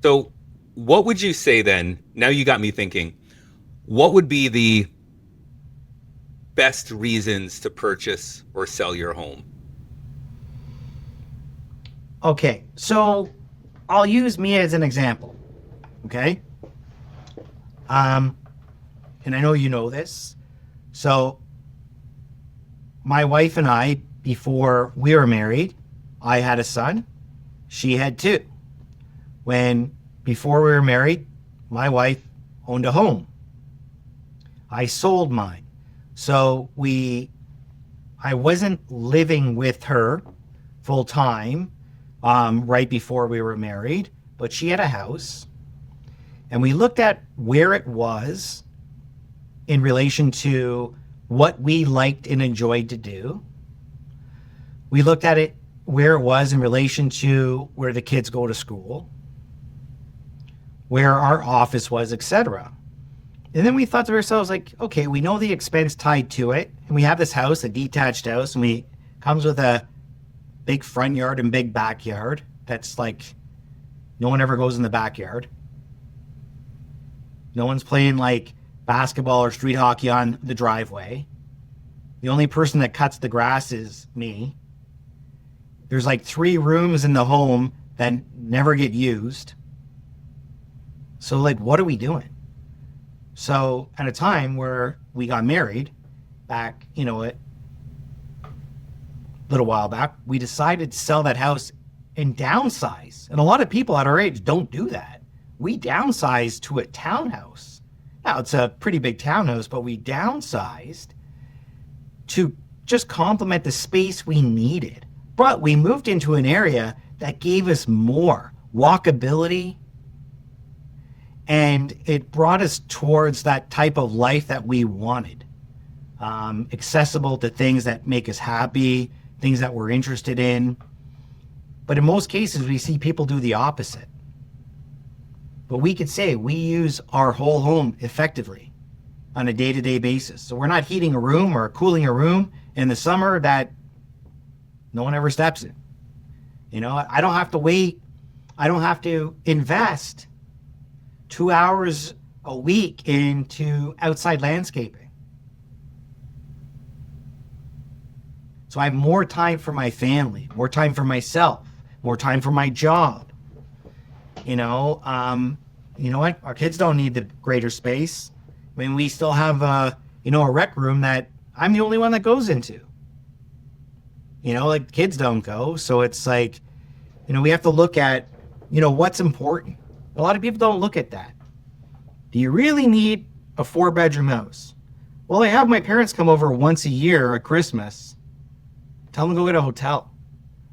So what would you say then, now you got me thinking, what would be the best reasons to purchase or sell your home? Okay, so I'll use me as an example, okay? and I know you know this. So my wife and I, before we were married, I had a son. She had two. Before we were married, my wife owned a home. I sold mine. So I wasn't living with her full time right before we were married, but she had a house. And we looked at where it was in relation to what we liked and enjoyed to do. We looked at it where it was in relation to where the kids go to school, where our office was, etc. And then we thought to ourselves, like, okay, we know the expense tied to it, and we have this house, a detached house, and it comes with a big front yard and big backyard. That's like, no one ever goes in the backyard. No one's playing like basketball or street hockey on the driveway. The only person that cuts the grass is me. There's like 3 rooms in the home that never get used. So like, what are we doing? So at a time where we got married back, a little while back, we decided to sell that house and downsize. And a lot of people at our age don't do that. We downsized to a townhouse. Now it's a pretty big townhouse, but we downsized to just complement the space we needed. But we moved into an area that gave us more walkability, and it brought us towards that type of life that we wanted. Accessible to things that make us happy, things that we're interested in. But in most cases, we see people do the opposite. But we could say we use our whole home effectively on a day-to-day basis. So we're not heating a room or cooling a room in the summer that no one ever steps in. I don't have to wait. I don't have to invest 2 hours a week into outside landscaping. So I have more time for my family, more time for myself, more time for my job. You know what? Our kids don't need the greater space. I mean, we still have a rec room that I'm the only one that goes into. Like kids don't go. So it's like, we have to look at, what's important. A lot of people don't look at that. Do you really need a 4-bedroom house? Well, I have my parents come over once a year at Christmas. Tell them to go get a hotel,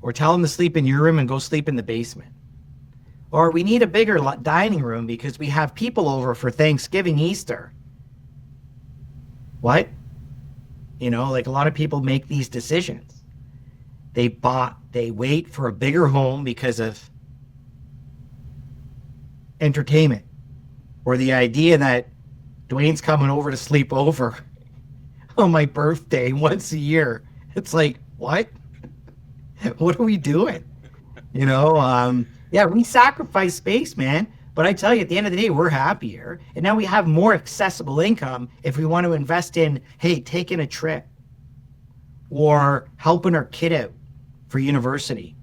or tell them to sleep in your room and go sleep in the basement. Or we need a bigger dining room because we have people over for Thanksgiving, Easter. What? Like a lot of people make these decisions. They wait for a bigger home because of entertainment, or the idea that Dwayne's coming over to sleep over on my birthday once a year. It's like, what? What are we doing? Yeah, we sacrifice space, man. But I tell you, at the end of the day, we're happier. And now we have more accessible income if we want to invest in, hey, taking a trip, or helping our kid out for university,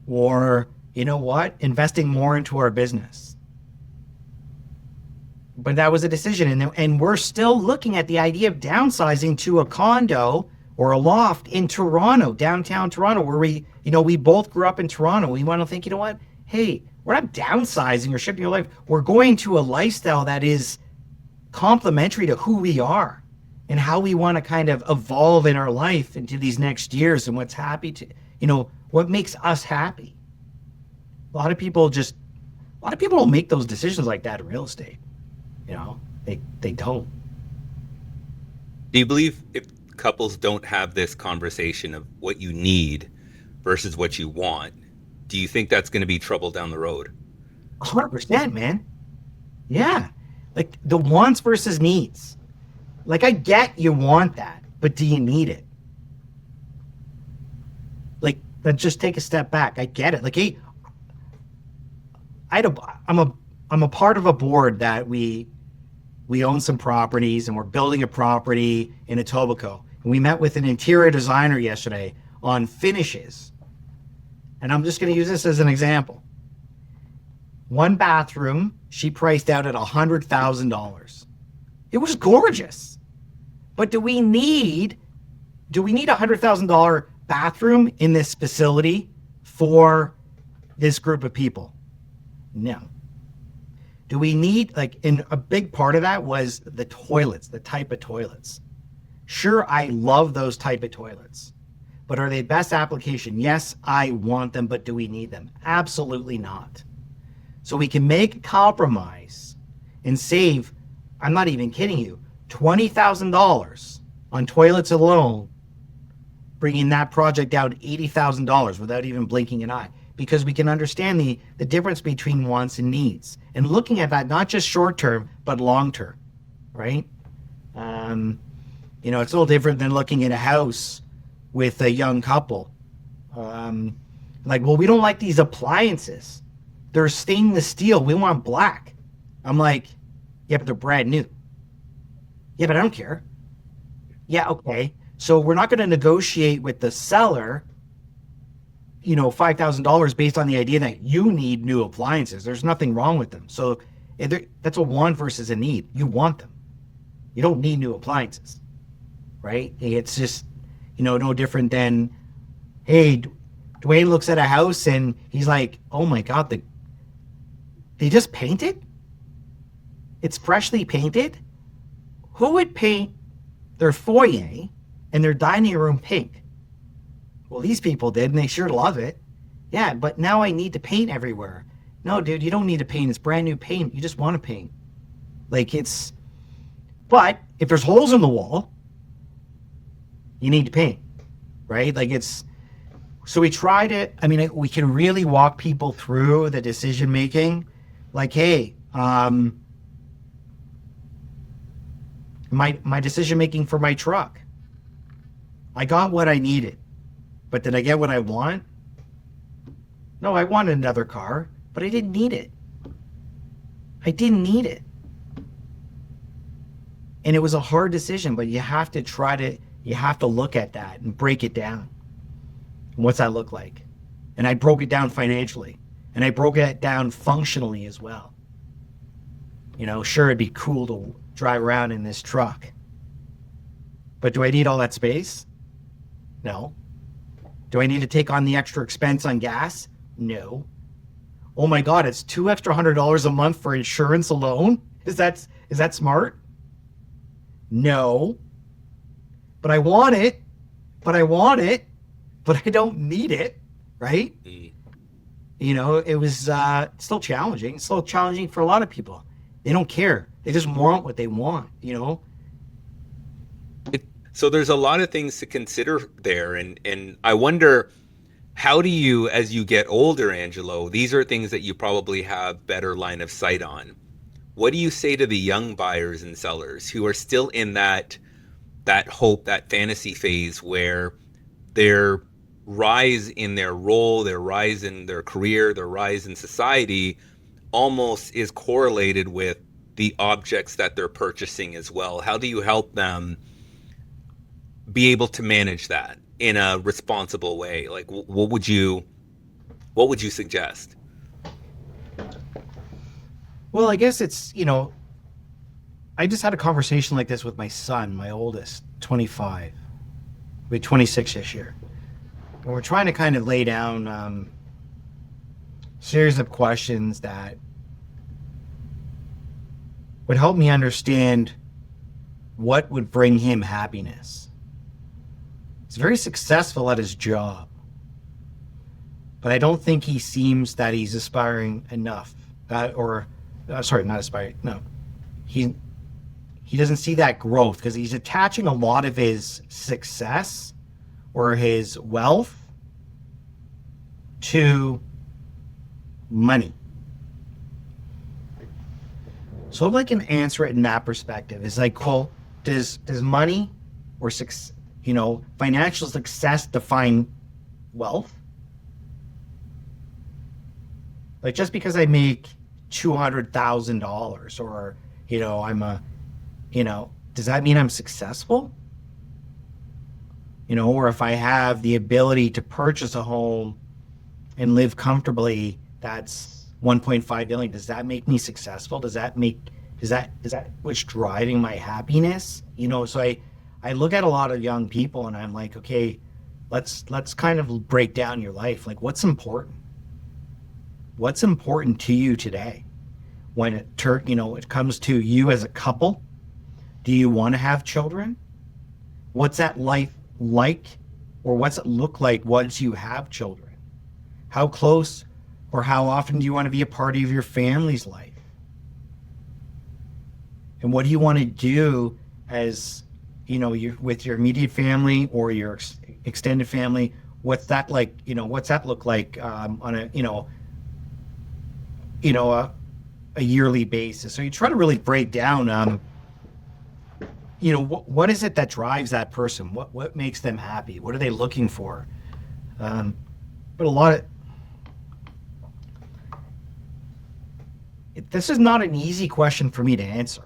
or, investing more into our business. But that was a decision. And we're still looking at the idea of downsizing to a condo or a loft in Toronto, downtown Toronto, where we both grew up in Toronto. We want to think, what? Hey, we're not downsizing or shifting our life. We're going to a lifestyle that is complementary to who we are and how we want to kind of evolve in our life into these next years, and what's happy to, what makes us happy. A lot of people don't make those decisions like that in real estate. They don't. Do you believe if couples don't have this conversation of what you need versus what you want, do you think that's going to be trouble down the road? 100%, man. Yeah. Like the wants versus needs. Like, I get you want that, but do you need it? Like, let's just take a step back. I get it. Like, hey, I'm a part of a board that we own some properties, and we're building a property in Etobicoke. And we met with an interior designer yesterday on finishes. And I'm just going to use this as an example. 1 bathroom, she priced out at $100,000. It was gorgeous. But do we need a $100,000 bathroom in this facility for this group of people? No. Do we need, and a big part of that was the toilets, the type of toilets. Sure, I love those type of toilets, but are they best application? Yes, I want them, but do we need them? Absolutely not. So we can make a compromise and save, I'm not even kidding you, $20,000 on toilets alone, bringing that project down to $80,000 without even blinking an eye, because we can understand the difference between wants and needs, and looking at that not just short term but long term, right? It's a little different than looking at a house with a young couple. We don't like these appliances. They're stainless steel. We want black. I'm like, yeah, but they're brand new. Yeah, but I don't care. Yeah, okay. So we're not going to negotiate with the seller, $5,000 based on the idea that you need new appliances. There's nothing wrong with them. So that's a want versus a need. You want them. You don't need new appliances, right? It's just, no different than, hey, Dwayne looks at a house and he's like, oh my God, they just painted? It's freshly painted? Who would paint their foyer and their dining room pink? Well, these people did, and they sure love it. Yeah, but now I need to paint everywhere. No, dude, you don't need to paint. It's brand new paint. You just want to paint. But if there's holes in the wall, you need to paint, right? So we try to, we can really walk people through the decision making. Hey, my decision making for my truck. I got what I needed, but did I get what I want? No, I wanted another car, but I didn't need it. I didn't need it. And it was a hard decision, but you have to look at that and break it down. And what's that look like? And I broke it down financially, and I broke it down functionally as well. Sure, it'd be cool to drive around in this truck, but do I need all that space? No. Do I need to take on the extra expense on gas? No. Oh my God, it's $200 a month for insurance alone? Is that smart? No. But I want it, but I don't need it, right? It was still challenging. It's still challenging for a lot of people. They don't care. They just want what they want, So there's a lot of things to consider there. And I wonder, how do you, as you get older, Angelo, these are things that you probably have better line of sight on. What do you say to the young buyers and sellers who are still in that hope, that fantasy phase where their rise in their role, their rise in their career, their rise in society almost is correlated with the objects that they're purchasing as well? How do you help them be able to manage that in a responsible way? What would you suggest? Well, I guess it's, I just had a conversation like this with my son, my oldest, 25. We're 26 this year. And we're trying to kind of lay down series of questions that would help me understand what would bring him happiness. He's very successful at his job, but I don't think he seems that he's aspiring enough. Not aspiring. No, he doesn't see that growth because he's attaching a lot of his success or his wealth to money. So if I can answer it in that perspective, is well, does money or financial success define wealth? Just because I make $200,000 or, does that mean I'm successful? Or if I have the ability to purchase a home and live comfortably, that's 1.5 billion. Does that make me successful? Does that make Is that what's driving my happiness? So I look at a lot of young people and I'm like, okay, let's kind of break down your life. Like, what's important? What's important to you today? When it comes to you as a couple, do you want to have children? What's that life like, or what's it look like once you have children? How close or how often do you want to be a part of your family's life? And what do you want to do as, with your immediate family or your extended family? What's that like? What's that look like on a yearly basis? So you try to really break down, what is it that drives that person? What makes them happy? What are they looking for? But this is not an easy question for me to answer.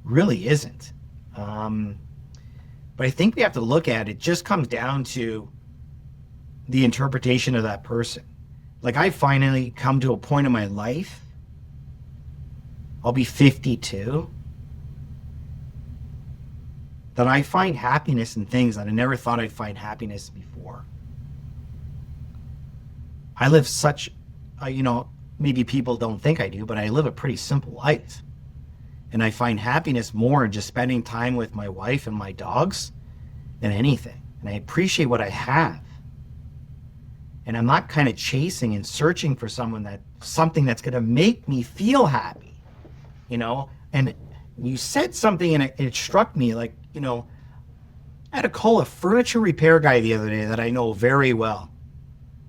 Really isn't. But I think we have to look at it. Just comes down to the interpretation of that person. Like, I finally come to a point in my life, I'll be 52, that I find happiness in things that I never thought I'd find happiness before. I live maybe people don't think I do, but I live a pretty simple life. And I find happiness more in just spending time with my wife and my dogs than anything. And I appreciate what I have. And I'm not kind of chasing and searching for something that's going to make me feel happy, And you said something and it struck me, like, I had to call a furniture repair guy the other day that I know very well.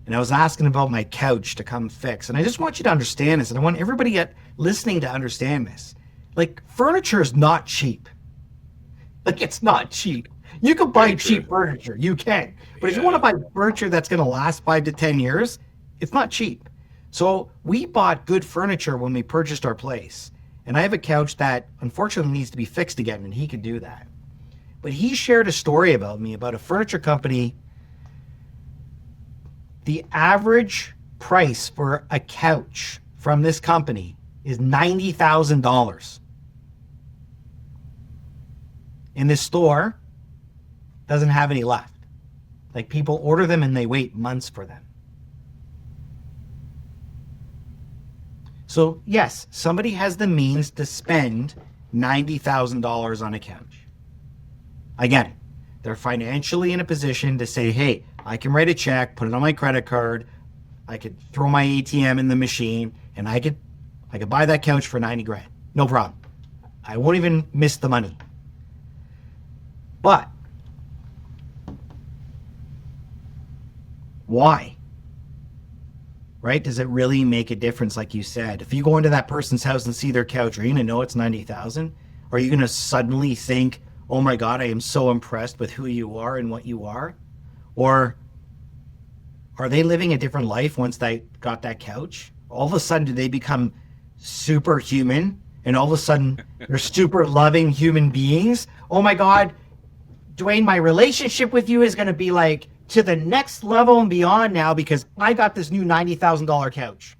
And I was asking about my couch to come fix. And I just want you to understand this. And I want everybody listening to understand this. Like, furniture is not cheap. Like, it's not cheap. You can buy cheap furniture. You can. But if you want to buy furniture that's going to last 5 to 10 years, it's not cheap. So we bought good furniture when we purchased our place. And I have a couch that unfortunately needs to be fixed again, and he could do that. But he shared a story about a furniture company. The average price for a couch from this company is $90,000. And this store doesn't have any left. Like, people order them and they wait months for them. So yes, somebody has the means to spend $90,000 on a couch. I get it. They're financially in a position to say, hey, I can write a check, put it on my credit card, I could throw my ATM in the machine, and I could buy that couch for 90 grand. No problem. I won't even miss the money. But why? Right? Does it really make a difference? Like you said, if you go into that person's house and see their couch, are you going to know it's 90,000? Or are you going to suddenly think, oh my God, I am so impressed with who you are and what you are? Or are they living a different life once they got that couch? All of a sudden, do they become superhuman? And all of a sudden, they're super loving human beings? Oh my God, Dwayne, my relationship with you is going to be like to the next level and beyond now because I got this new $90,000 couch.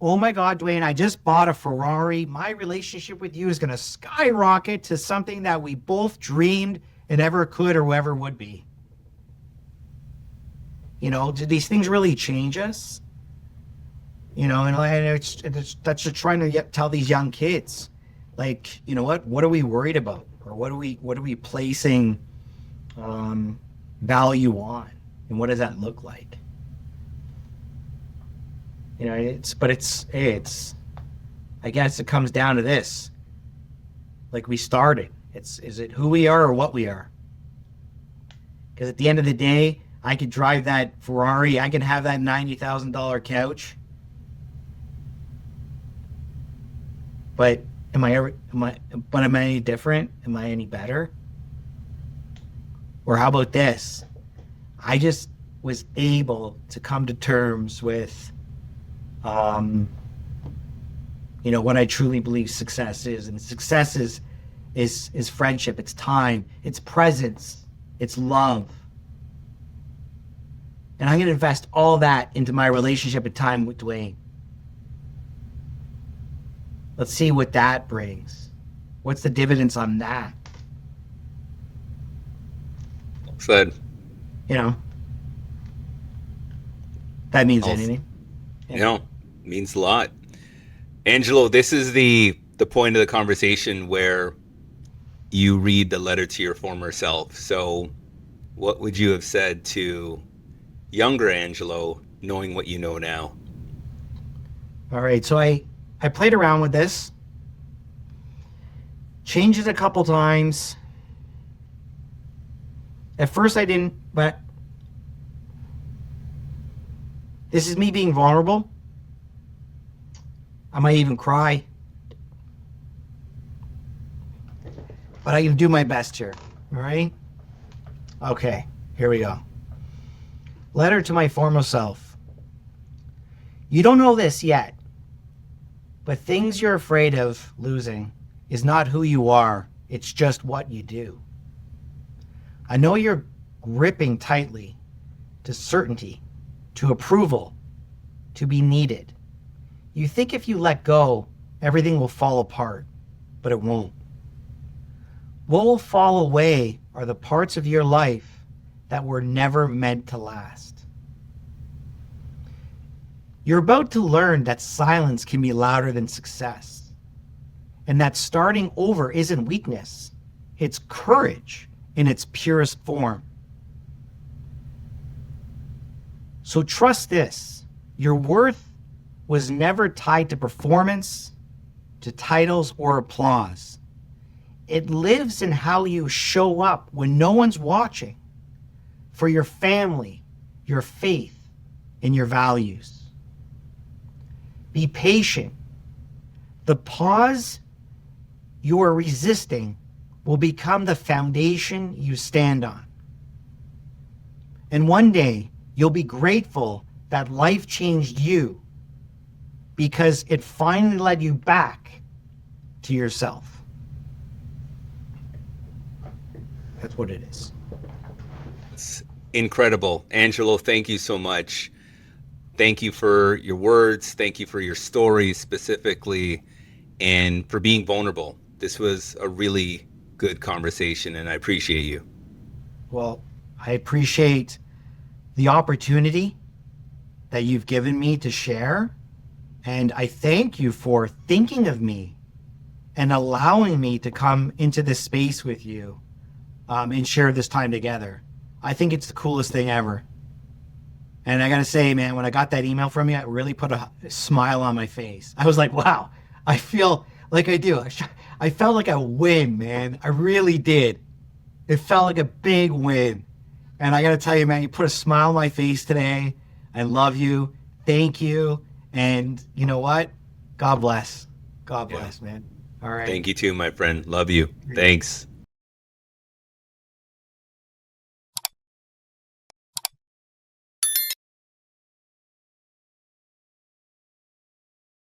Oh my God, Dwayne, I just bought a Ferrari. My relationship with you is going to skyrocket to something that we both dreamed it ever could or ever would be. Do these things really change us? And that's just trying to tell these young kids, like, what are we worried about? Or what are we placing value on? And what does that look like? It's I guess it comes down to this. Like we started, is it who we are or what we are? Because at the end of the day, I could drive that Ferrari, I could have that $90,000 couch. But am I any different? Am I any better? Or how about this? I just was able to come to terms with what I truly believe success is. And success is friendship, it's time, it's presence, it's love. And I'm going to invest all that into my relationship and time with Dwayne. Let's see what that brings. What's the dividends on that? Said. You know, that means Also, anything. you know, means a lot. Angelo, this is the point of the conversation where you read the letter to your former self. So what would you have said to younger Angelo, knowing what you know now? All right, so I played around with this, changed it a couple times. At first I didn't, but this is me being vulnerable. I might even cry. But I can do my best here, all right? Okay, here we go. Letter to my former self. You don't know this yet, but things you're afraid of losing is not who you are, it's just what you do. I know you're gripping tightly to certainty, to approval, to be needed. You think if you let go, everything will fall apart, but it won't. What will fall away are the parts of your life that were never meant to last. You're about to learn that silence can be louder than success, and that starting over isn't weakness, it's courage in its purest form. So trust this, your worth was never tied to performance, to titles or applause. It lives in how you show up when no one's watching, for your family, your faith, and your values. Be patient. The pause you are resisting will become the foundation you stand on. And one day, you'll be grateful that life changed you because it finally led you back to yourself. That's what it is. It's incredible. Angelo, thank you so much. Thank you for your words. Thank you for your stories specifically, and for being vulnerable. This was a really good conversation, and I appreciate you. Well, I appreciate the opportunity that you've given me to share, and I thank you for thinking of me and allowing me to come into this space with you and share this time together. I think it's the coolest thing ever. And I gotta say, man, when I got that email from you, it really put a smile on my face. I was like, wow, I feel like I do. I felt like a win, man. I really did. It felt like a big win. And I gotta tell you, man, you put a smile on my face today. I love you. Thank you. And you know what? God bless. God bless, man. All right. Thank you too, my friend. Love you. Thanks.